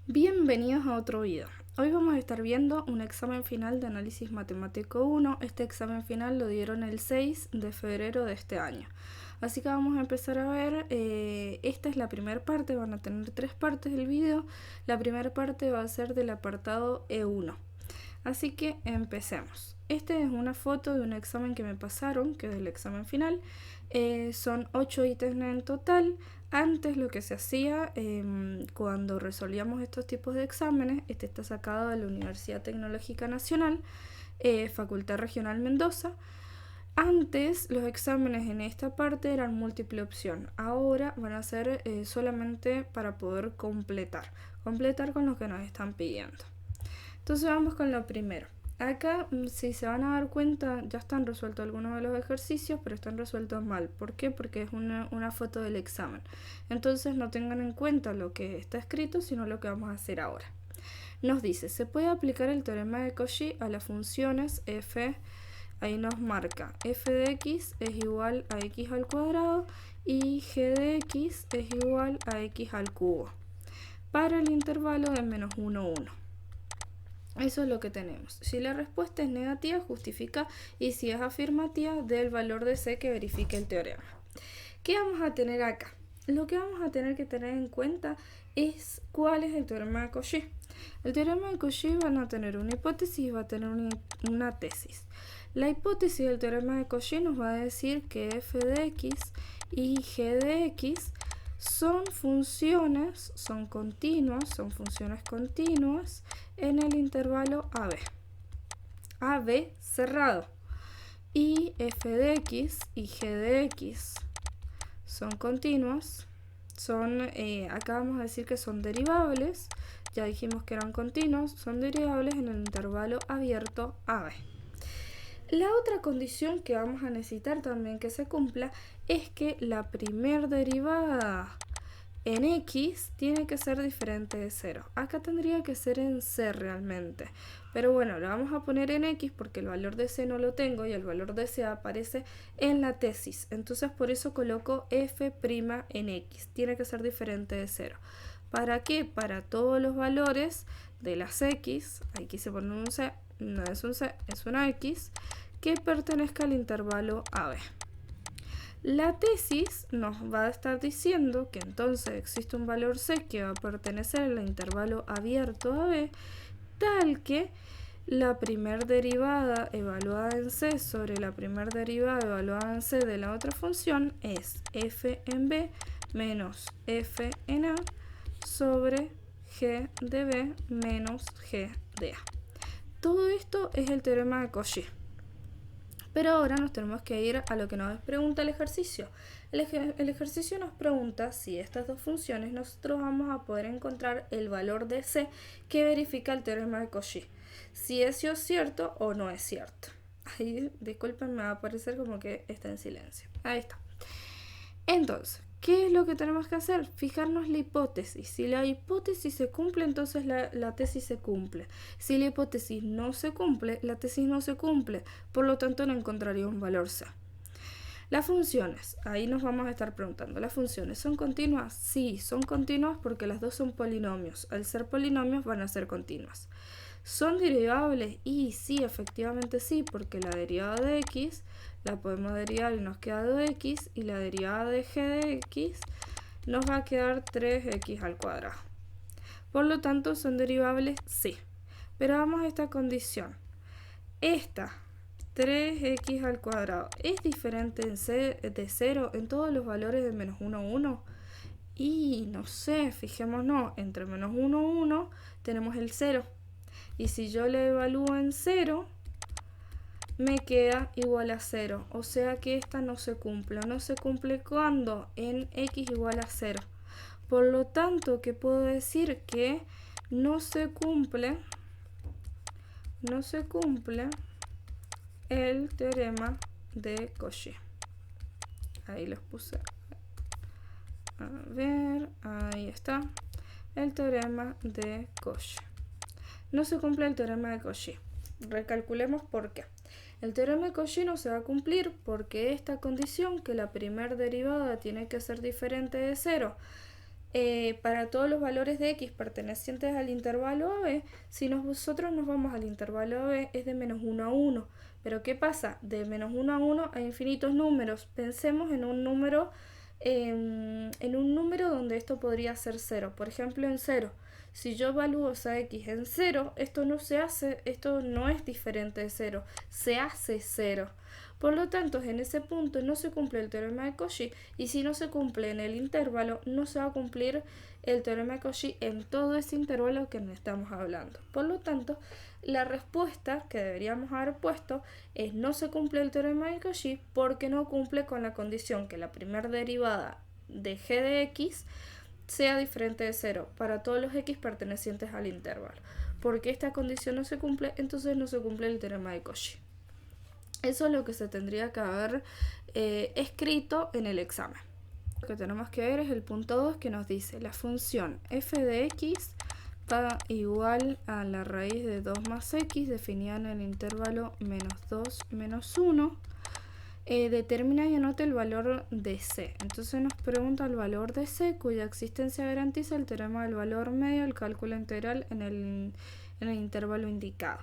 Bienvenidos a otro video. Hoy vamos a estar viendo un examen final de análisis matemático 1. Este examen final lo dieron el 6 de febrero de este año. Así que vamos a empezar a ver, esta es la primera parte, van a tener 3 partes del video. La primera parte va a ser del apartado E1. Así que empecemos. Esta es una foto de un examen que me pasaron, que es el examen final. Son 8 ítems en total. Antes lo que se hacía cuando resolvíamos estos tipos de exámenes, este está sacado de la Universidad Tecnológica Nacional, Facultad Regional Mendoza. Antes los exámenes en esta parte eran múltiple opción, ahora van a ser solamente para poder completar con lo que nos están pidiendo. Entonces vamos con lo primero. Acá, si se van a dar cuenta, ya están resueltos algunos de los ejercicios, pero están resueltos mal. ¿Por qué? Porque es una foto del examen. Entonces no tengan en cuenta lo que está escrito, sino lo que vamos a hacer ahora. Nos dice, se puede aplicar el teorema de Cauchy a las funciones f, ahí nos marca f de x es igual a x al cuadrado y g de x es igual a x al cubo, para el intervalo de menos 1, 1. Eso es lo que tenemos. Si la respuesta es negativa, justifica, y si es afirmativa, del valor de C que verifique el teorema. ¿Qué vamos a tener acá? Lo que vamos a tener que tener en cuenta es cuál es el teorema de Cauchy. El teorema de Cauchy van a tener una hipótesis y va a tener una tesis. La hipótesis del teorema de Cauchy nos va a decir que f de x y g de x son funciones, son funciones continuas en el intervalo AB cerrado, y f de x y g de x son continuas, acá vamos a decir que son derivables, ya dijimos que eran continuos, son derivables en el intervalo abierto AB. La otra condición que vamos a necesitar también que se cumpla es que la primer derivada en x tiene que ser diferente de 0. Acá tendría que ser en c realmente, pero bueno, lo vamos a poner en x porque el valor de c no lo tengo y el valor de c aparece en la tesis. Entonces por eso coloco f' en x, tiene que ser diferente de 0. ¿Para qué? Para todos los valores de las x, aquí se pone un c, no es un c, es una x, que pertenezca al intervalo AB. La tesis nos va a estar diciendo que entonces existe un valor C que va a pertenecer al intervalo abierto AB, tal que la primer derivada evaluada en C sobre la primer derivada evaluada en C de la otra función es f en B menos f en A sobre g de B menos g de A. Todo esto es el teorema de Cauchy. Pero ahora nos tenemos que ir a lo que nos pregunta el ejercicio. El ejercicio nos pregunta si estas dos funciones nosotros vamos a poder encontrar el valor de C que verifica el teorema de Cauchy. Si eso es cierto o no es cierto. Ahí, disculpen, me va a aparecer como que está en silencio. Ahí está. Entonces, ¿qué es lo que tenemos que hacer? Fijarnos la hipótesis. Si la hipótesis se cumple, entonces la tesis se cumple. Si la hipótesis no se cumple, la tesis no se cumple. Por lo tanto, no encontraría un valor C. Las funciones, ahí nos vamos a estar preguntando, ¿las funciones son continuas? Sí, son continuas porque las dos son polinomios. Al ser polinomios van a ser continuas. ¿Son derivables? Y sí, efectivamente sí, porque la derivada de x la podemos derivar y nos queda 2x, y la derivada de g de x nos va a quedar 3x al cuadrado. Por lo tanto, ¿son derivables? Sí. Pero vamos a esta condición. Esta 3x al cuadrado es diferente de 0 en todos los valores de menos 1, 1. Y no sé, fijémonos, entre menos 1, 1 tenemos el 0. Y si yo le evalúo en 0, me queda igual a 0. O sea que esta no se cumple. No se cumple cuando en x igual a 0. Por lo tanto, ¿qué puedo decir? Que no se cumple el teorema de Cauchy. Ahí los puse. A ver, ahí está. El teorema de Cauchy. No se cumple el teorema de Cauchy. Recalculemos por qué. El teorema de Cauchy no se va a cumplir porque esta condición, que la primera derivada tiene que ser diferente de 0, para todos los valores de x pertenecientes al intervalo AB, si nosotros nos vamos al intervalo AB es de menos 1 a 1. Pero ¿qué pasa? De menos 1 a 1 hay infinitos números. Pensemos en un número donde esto podría ser 0. Por ejemplo, en 0. Si yo evalúo esa x en 0, esto no es diferente de 0, se hace 0. Por lo tanto, en ese punto no se cumple el teorema de Cauchy, y si no se cumple en el intervalo, no se va a cumplir el teorema de Cauchy en todo ese intervalo que estamos hablando. Por lo tanto, la respuesta que deberíamos haber puesto es no se cumple el teorema de Cauchy porque no cumple con la condición que la primera derivada de g de x sea diferente de 0 para todos los x pertenecientes al intervalo. Porque esta condición no se cumple, entonces no se cumple el teorema de Cauchy. Eso es lo que se tendría que haber escrito en el examen. Lo que tenemos que ver es el punto 2 que nos dice la función f de x va igual a la raíz de 2 más x definida en el intervalo menos 2 menos 1. Determina y anota el valor de c. Entonces nos pregunta el valor de c, cuya existencia garantiza el teorema del valor medio del cálculo integral en el intervalo indicado.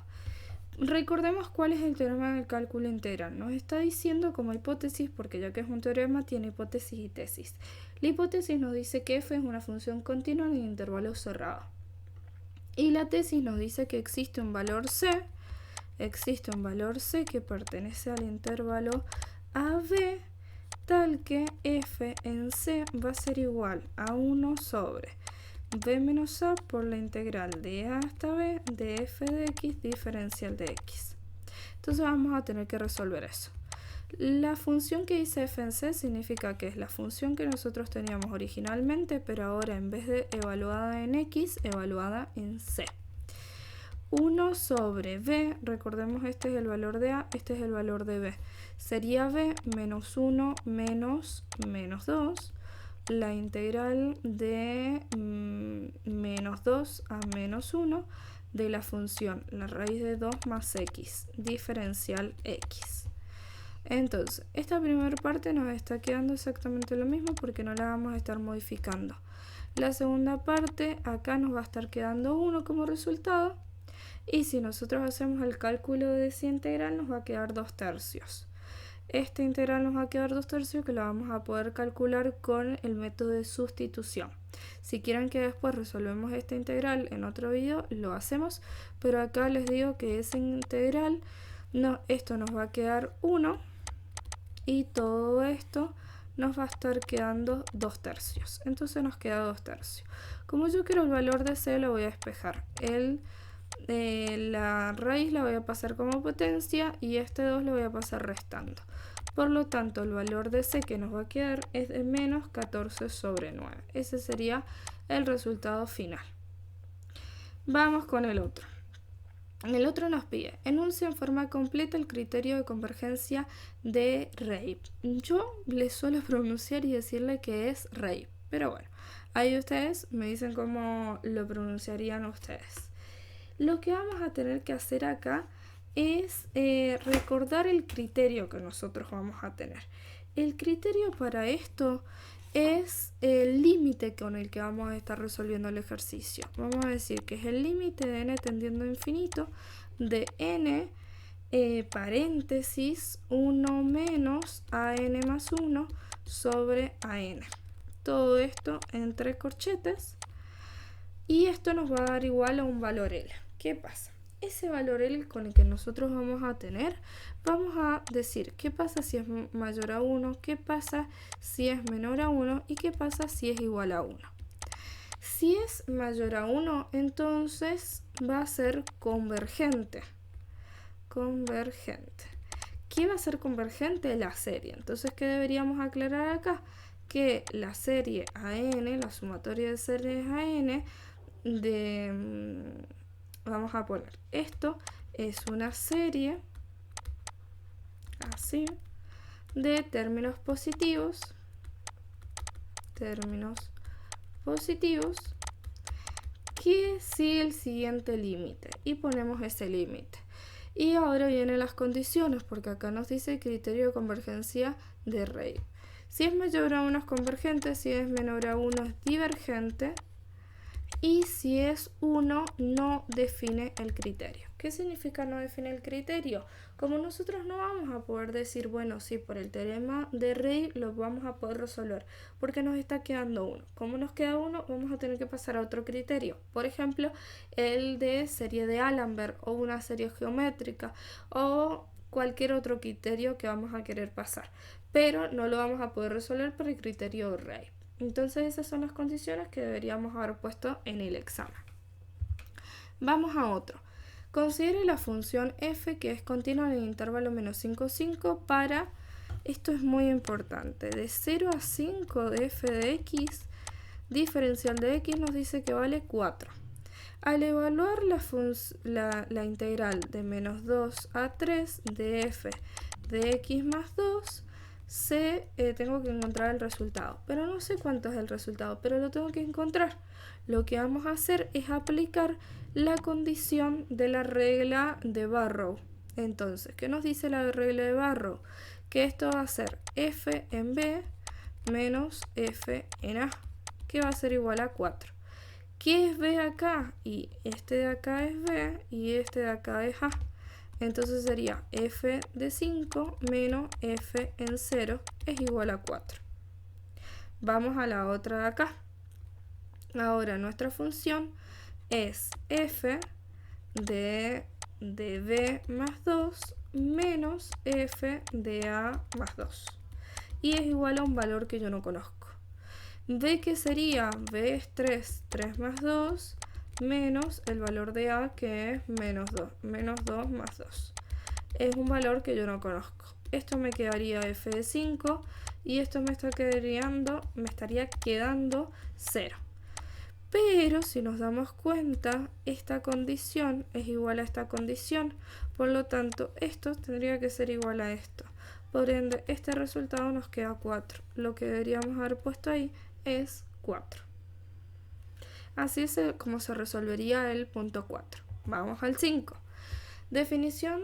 Recordemos cuál es el teorema del cálculo integral. Nos está diciendo como hipótesis, porque ya que es un teorema, tiene hipótesis y tesis. La hipótesis nos dice que f es una función continua en el intervalo cerrado. Y la tesis nos dice que existe un valor c que pertenece al intervalo AB, tal que f en c va a ser igual a 1 sobre b menos a por la integral de a hasta b de f de x diferencial de x. Entonces vamos a tener que resolver eso. La función que dice f en c significa que es la función que nosotros teníamos originalmente, pero ahora en vez de evaluada en x, evaluada en c. 1 sobre b, recordemos este es el valor de a, este es el valor de b. Sería b menos 1 menos 2, la integral de menos 2 a menos 1 de la función la raíz de 2 más x, diferencial x. Entonces, esta primera parte nos está quedando exactamente lo mismo porque no la vamos a estar modificando. La segunda parte, acá nos va a estar quedando 1 como resultado. Y si nosotros hacemos el cálculo de esa integral, nos va a quedar 2/3. Esta integral nos va a quedar 2/3 que la vamos a poder calcular con el método de sustitución. Si quieren que después resolvemos esta integral en otro video, lo hacemos, pero acá les digo que esa integral, esto nos va a quedar 1 y todo esto nos va a estar quedando 2/3. Entonces nos queda 2/3. Como yo quiero el valor de c, lo voy a despejar. La raíz la voy a pasar como potencia y este 2 lo voy a pasar restando. Por lo tanto, el valor de c que nos va a quedar es de menos 14 sobre 9. Ese sería el resultado final. Vamos con el otro. El otro nos pide, enuncia en forma completa el criterio de convergencia de Reib. Yo les suelo pronunciar y decirle que es Reib, pero bueno, ahí ustedes me dicen cómo lo pronunciarían ustedes. Lo que vamos a tener que hacer acá es recordar el criterio que nosotros vamos a tener. El criterio para esto es el límite con el que vamos a estar resolviendo el ejercicio. Vamos a decir que es el límite de n tendiendo a infinito de n paréntesis 1 menos a n más 1 sobre a n. Todo esto entre corchetes y esto nos va a dar igual a un valor L. ¿Qué pasa? Ese valor L con el que nosotros vamos a tener, vamos a decir qué pasa si es mayor a 1, qué pasa si es menor a 1 y qué pasa si es igual a 1. Si es mayor a 1, entonces va a ser convergente. ¿Qué va a ser convergente? La serie. Entonces, ¿qué deberíamos aclarar acá? Que la serie AN, la sumatoria de series AN vamos a poner, esto es una serie así de términos positivos que sigue el siguiente límite y ponemos ese límite. Y ahora vienen las condiciones porque acá nos dice el criterio de convergencia de Reib. Si es mayor a 1 es convergente, si es menor a 1 es divergente y si es 1 no define el criterio. ¿Qué significa no define el criterio? Como nosotros no vamos a poder decir, bueno, sí, por el teorema de Rey lo vamos a poder resolver, porque nos está quedando 1. Como nos queda 1, vamos a tener que pasar a otro criterio. Por ejemplo, el de serie de Allenberg o una serie geométrica o cualquier otro criterio que vamos a querer pasar. Pero no lo vamos a poder resolver por el criterio de Rey. Entonces esas son las condiciones que deberíamos haber puesto en el examen. Vamos a otro. Considere la función f que es continua en el intervalo menos 5, 5 para, esto es muy importante, de 0 a 5 de f de x, diferencial de x nos dice que vale 4. Al evaluar la integral de menos 2 a 3 de f de x más 2, tengo que encontrar el resultado, pero no sé cuánto es el resultado, pero lo tengo que encontrar. Lo que vamos a hacer es aplicar la condición de la regla de Barrow. Entonces, ¿qué nos dice la regla de Barrow? Que esto va a ser f en b menos f en a, que va a ser igual a 4. ¿Qué es b acá? Y este de acá es b y este de acá es a. Entonces sería f de 5 menos f en 0 es igual a 4. Vamos a la otra de acá. Ahora nuestra función es f de b más 2 menos f de a más 2. Y es igual a un valor que yo no conozco. B que sería, b es 3, 3 más 2, menos el valor de a que es menos 2 más 2. Es un valor que yo no conozco. Esto me quedaría f de 5 y esto me estaría quedando 0. Pero si nos damos cuenta, esta condición es igual a esta condición. Por lo tanto, esto tendría que ser igual a esto. Por ende, este resultado nos queda 4. Lo que deberíamos haber puesto ahí es 4. Así es como se resolvería el punto 4. Vamos al 5. Definición,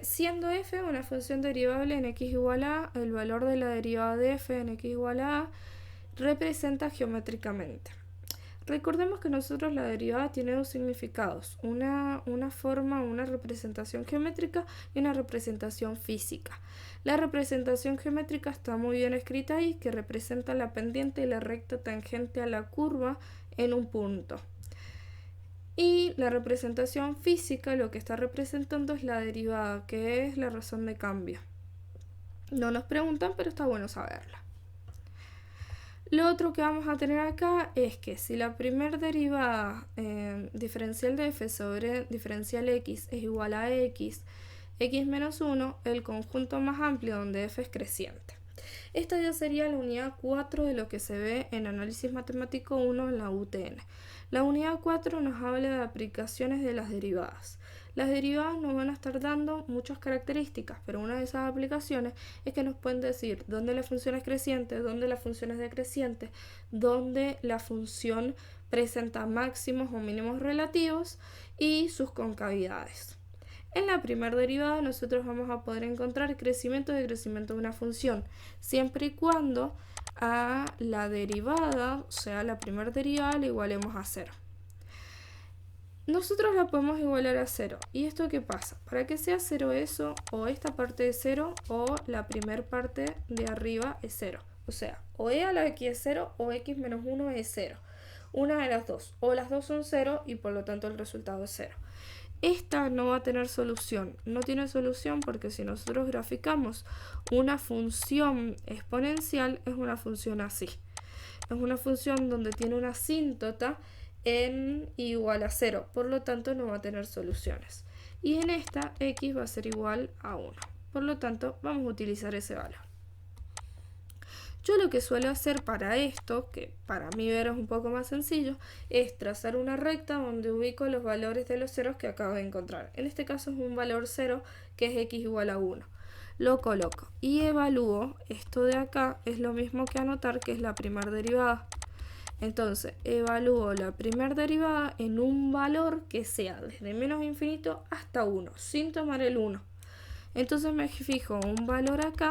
siendo f una función derivable en x igual a, el valor de la derivada de f en x igual a representa geométricamente. Recordemos que nosotros la derivada tiene dos significados, una forma, una representación geométrica y una representación física. La representación geométrica está muy bien escrita ahí, que representa la pendiente y la recta tangente a la curva en un punto. Y la representación física lo que está representando es la derivada, que es la razón de cambio. No nos preguntan, pero está bueno saberla. Lo otro que vamos a tener acá es que si la primer derivada diferencial de f sobre diferencial x es igual a x menos 1, el conjunto más amplio donde f es creciente. Esta ya sería la unidad 4 de lo que se ve en Análisis Matemático 1 en la UTN. La unidad 4 nos habla de aplicaciones de las derivadas. Las derivadas nos van a estar dando muchas características, pero una de esas aplicaciones es que nos pueden decir dónde la función es creciente, dónde la función es decreciente, dónde la función presenta máximos o mínimos relativos y sus concavidades. En la primera derivada nosotros vamos a poder encontrar crecimiento y decrecimiento de una función, siempre y cuando a la derivada, o sea, la primera derivada, la igualemos a 0. Nosotros la podemos igualar a 0. ¿Y esto qué pasa? Para que sea 0 eso, o esta parte es 0, o la primera parte de arriba es 0. O sea, o e a la x es 0, o x menos 1 es 0. Una de las dos. O las dos son 0 y por lo tanto el resultado es 0. Esta no va a tener solución. No tiene solución porque si nosotros graficamos una función exponencial, es una función así. Es una función donde tiene una asíntota en igual a 0, por lo tanto no va a tener soluciones. Y en esta x va a ser igual a 1, por lo tanto vamos a utilizar ese valor. Yo lo que suelo hacer para esto, que para mí ver es un poco más sencillo, es trazar una recta donde ubico los valores de los ceros que acabo de encontrar. En este caso es un valor 0 que es x igual a 1. Lo coloco y evalúo. Esto de acá es lo mismo que anotar que es la primera derivada. Entonces, evalúo la primera derivada en un valor que sea desde menos infinito hasta 1, sin tomar el 1. Entonces me fijo un valor acá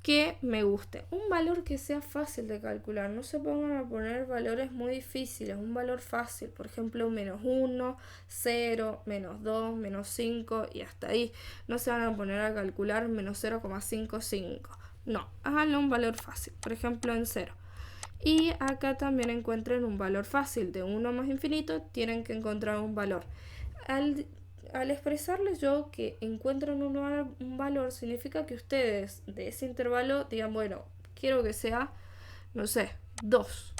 que me guste. Un valor que sea fácil de calcular. No se pongan a poner valores muy difíciles. Un valor fácil. Por ejemplo, -1, 0, -2, -5 y hasta ahí. No se van a poner a calcular -0,55. No, háganlo un valor fácil. Por ejemplo, en 0. Y acá también encuentren un valor fácil. De 1 más infinito tienen que encontrar un valor. Al expresarles yo que encuentran un valor, significa que ustedes de ese intervalo digan, bueno, quiero que sea, no sé, 2.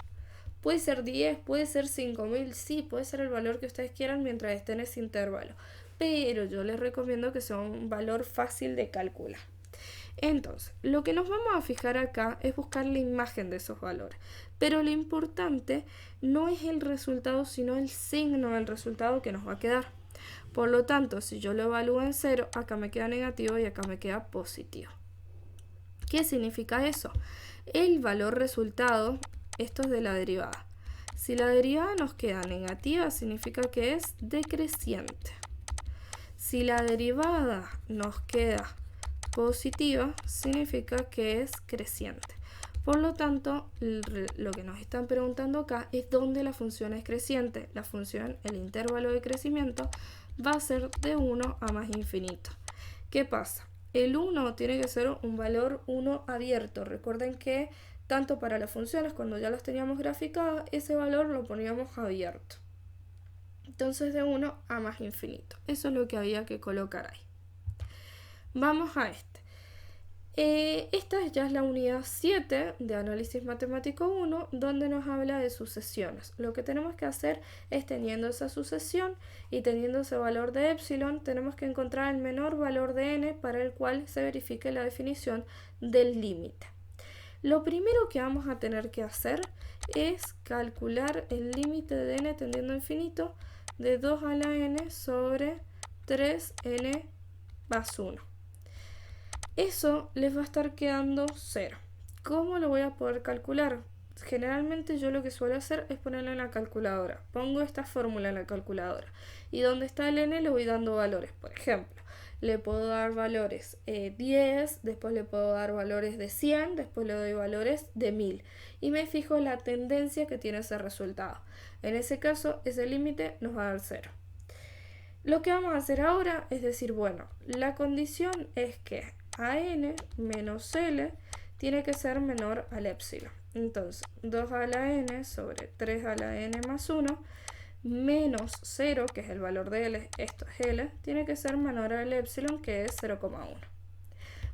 Puede ser 10, puede ser 5000, sí, puede ser el valor que ustedes quieran mientras estén en ese intervalo. Pero yo les recomiendo que sea un valor fácil de calcular. Entonces, lo que nos vamos a fijar acá es buscar la imagen de esos valores. Pero lo importante no es el resultado, sino el signo del resultado que nos va a quedar. Por lo tanto, si yo lo evalúo en 0, acá me queda negativo y acá me queda positivo. ¿Qué significa eso? El valor resultado, esto es de la derivada. Si la derivada nos queda negativa, significa que es decreciente. Si la derivada nos queda positiva, significa que es creciente. Por lo tanto, lo que nos están preguntando acá es dónde la función es creciente. La función, el intervalo de crecimiento, va a ser de 1 a más infinito. ¿Qué pasa? El 1 tiene que ser un valor 1 abierto. Recuerden que tanto para las funciones, cuando ya las teníamos graficadas, ese valor lo poníamos abierto. Entonces de 1 a más infinito. Eso es lo que había que colocar ahí. Vamos a este. Esta ya es la unidad 7 de Análisis Matemático 1, donde nos habla de sucesiones. Lo que tenemos que hacer es, teniendo esa sucesión y teniendo ese valor de epsilon, tenemos que encontrar el menor valor de n para el cual se verifique la definición del límite. Lo primero que vamos a tener que hacer es calcular el límite de n tendiendo a infinito de 2 a la n sobre 3n más 1. Eso les va a estar quedando 0. ¿Cómo lo voy a poder calcular? Generalmente yo lo que suelo hacer es ponerlo en la calculadora. Pongo esta fórmula en la calculadora. Y donde está el n le voy dando valores. Por ejemplo, le puedo dar valores 10, después le puedo dar valores de 100, después le doy valores de 1000. Y me fijo la tendencia que tiene ese resultado. En ese caso, ese límite nos va a dar 0. Lo que vamos a hacer ahora es decir, bueno, la condición es que a n menos l tiene que ser menor al epsilon. Entonces, 2 a la n sobre 3 a la n más 1 menos 0, que es el valor de l, esto es l, tiene que ser menor al epsilon, que es 0,1.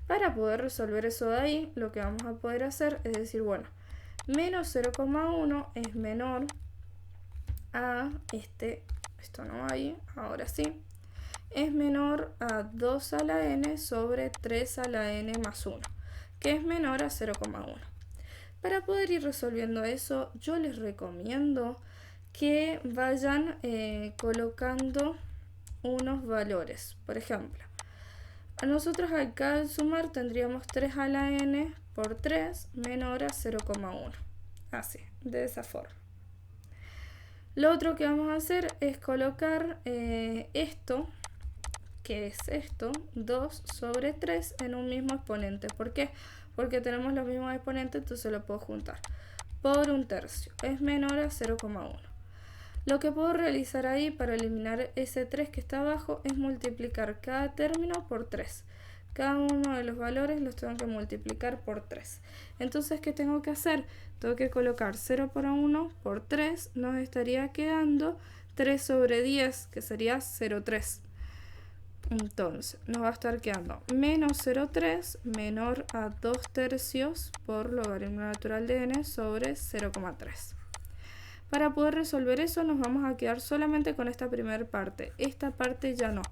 Para poder resolver eso de ahí, lo que vamos a poder hacer es decir, bueno, menos 0,1 es menor a esto no hay, ahora sí, es menor a 2 a la n sobre 3 a la n más 1, que es menor a 0,1. Para poder ir resolviendo eso, yo les recomiendo que vayan colocando unos valores. Por ejemplo, a nosotros acá al sumar tendríamos 3 a la n por 3 menor a 0,1. Así, de esa forma. Lo otro que vamos a hacer es colocar esto, que es esto, 2 sobre 3 en un mismo exponente. ¿Por qué? Porque tenemos los mismos exponentes, entonces lo puedo juntar. Por 1/3 es menor a 0,1. Lo que puedo realizar ahí para eliminar ese 3 que está abajo es multiplicar cada término por 3. Cada uno de los valores los tengo que multiplicar por 3. Entonces, ¿qué tengo que hacer? Tengo que colocar 0 por 1 por 3, nos estaría quedando 3 sobre 10, que sería 0,3. Entonces, nos va a estar quedando menos 0,3 menor a 2/3 por logaritmo natural de n sobre 0,3. Para poder resolver eso nos vamos a quedar solamente con esta primera parte. Esta parte ya no.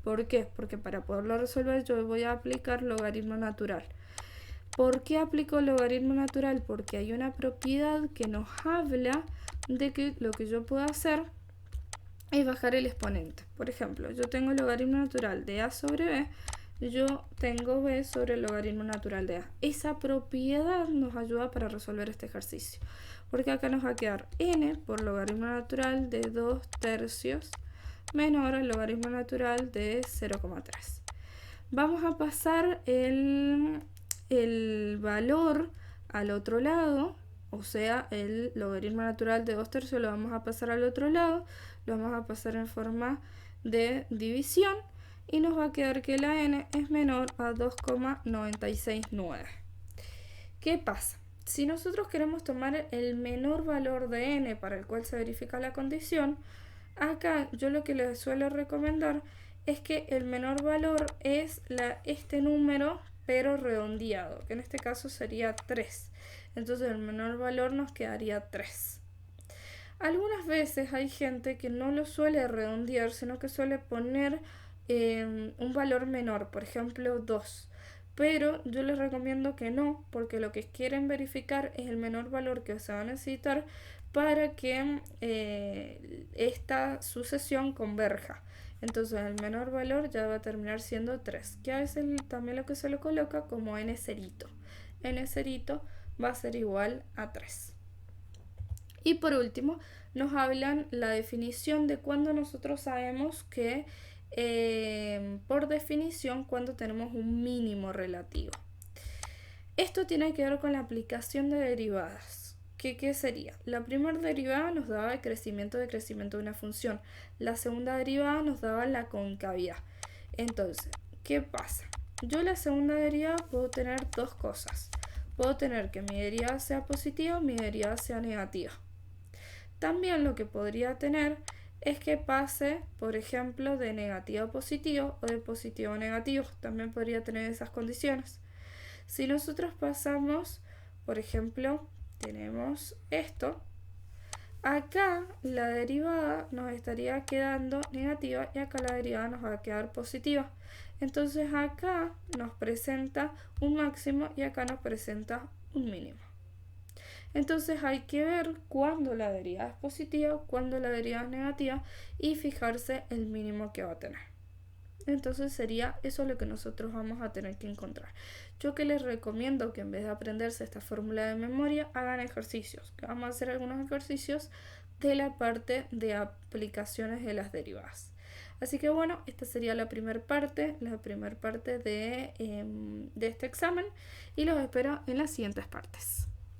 ¿Por qué? Porque para poderlo resolver yo voy a aplicar logaritmo natural. ¿Por qué aplico logaritmo natural? Porque hay una propiedad que nos habla de que lo que yo puedo hacer es bajar el exponente. Por ejemplo, yo tengo el logaritmo natural de a sobre b, yo tengo b sobre el logaritmo natural de a. Esa propiedad nos ayuda para resolver este ejercicio, porque acá nos va a quedar n por logaritmo natural de 2/3 menor al logaritmo natural de 0,3. Vamos a pasar el valor al otro lado, o sea, el logaritmo natural de 2/3 lo vamos a pasar al otro lado, lo vamos a pasar en forma de división y nos va a quedar que la n es menor a 2,969. ¿Qué pasa? Si nosotros queremos tomar el menor valor de n para el cual se verifica la condición, acá yo lo que les suelo recomendar es que el menor valor es este número pero redondeado, que en este caso sería 3. Entonces el menor valor nos quedaría 3. Algunas veces hay gente que no lo suele redondear, sino que suele poner un valor menor, por ejemplo 2. Pero yo les recomiendo que no, porque lo que quieren verificar es el menor valor que se va a necesitar para que esta sucesión converja. Entonces el menor valor ya va a terminar siendo 3, que a veces también lo que se lo coloca como n cerito. N cerito va a ser igual a 3. Y por último, nos hablan la definición de cuando nosotros sabemos que, por definición, cuando tenemos un mínimo relativo. Esto tiene que ver con la aplicación de derivadas. ¿Qué sería? La primera derivada nos daba el crecimiento de una función. La segunda derivada nos daba la concavidad. Entonces, ¿qué pasa? Yo la segunda derivada puedo tener dos cosas. Puedo tener que mi derivada sea positiva o mi derivada sea negativa. También lo que podría tener es que pase, por ejemplo, de negativo a positivo o de positivo a negativo. También podría tener esas condiciones. Si nosotros pasamos, por ejemplo, tenemos esto, acá la derivada nos estaría quedando negativa y acá la derivada nos va a quedar positiva. Entonces acá nos presenta un máximo y acá nos presenta un mínimo. Entonces hay que ver cuándo la derivada es positiva, cuándo la derivada es negativa y fijarse el mínimo que va a tener. Entonces sería eso lo que nosotros vamos a tener que encontrar. Yo que les recomiendo que en vez de aprenderse esta fórmula de memoria, hagan ejercicios. Vamos a hacer algunos ejercicios de la parte de aplicaciones de las derivadas. Así que bueno, esta sería la primera parte de este examen y los espero en las siguientes partes.